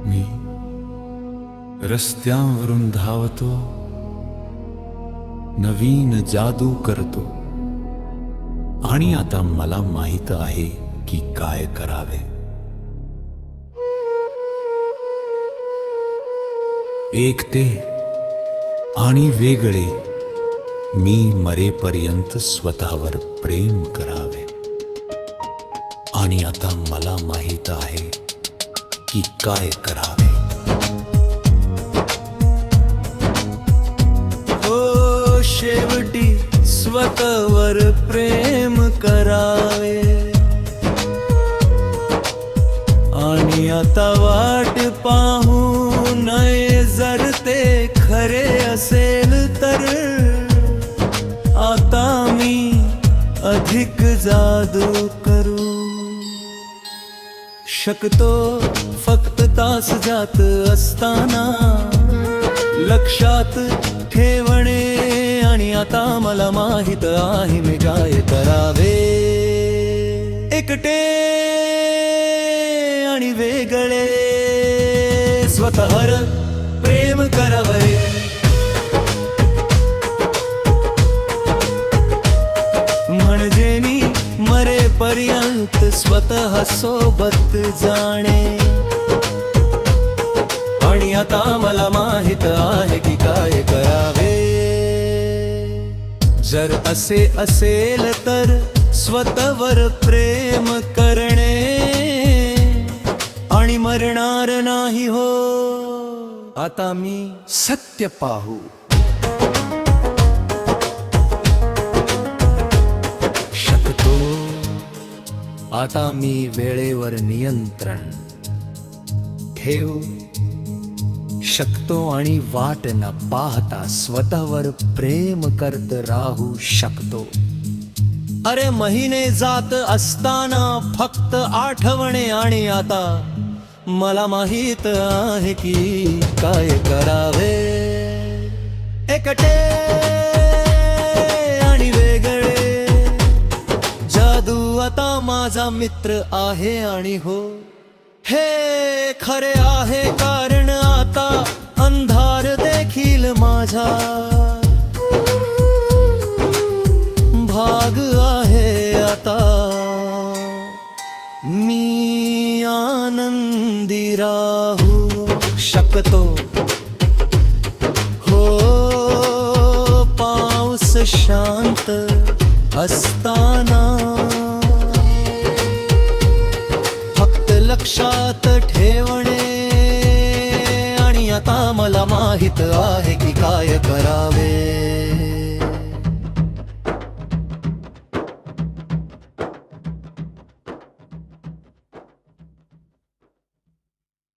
मी रस्त्यांवरून धावतो, नवीन जादू करतो, आणि आता मला माहित आहे की काय करावे. एकटे आणि वेगळे मी मरेपर्यंत स्वतःवर प्रेम करावे. आणि आता मला माहित आहे की काय करावे. हो, शेवटी स्वतःवर प्रेम करावे. आणि आता वाट पाहू नये, जर ते खरे असेल तर आता मी अधिक जादू करू शकतो. फक्त तास जात असताना लक्षात ठेवणे. आणि आता मला माहित आहे मी काय करावे. एकटे आणि वेगळे स्वतःवर प्रेम करावे. म्हणजे मी मरेपर्यंत स्वतः सोबत जाणे. आणि आता मला माहित आहे की काय करावे. जर असे असेल तर स्वतःवर प्रेम करणे आणि मरणार नाही. हो, आता मी सत्य पाहू शकतो. आता मी वेळेवर नियंत्रण ठेवू शकतो आणि वाट न पाहता स्वतःवर प्रेम करत राहू शकतो. अरे महिने जात असताना फक्त आठवणे. आणि आता मला माहित आहे की काय करावे. एकटे आणि वेगळे जादू आता माझा मित्र आहे. आणि हो, हे खरे आहे, कारण आता अंधार देखील माझा भाग आहे. आता मी आनंदी राहू शकतो. हो, पाऊस शांत असताना फक्त लक्षात ठेवणे. आणि आता मला माहित आहे की काय करावे.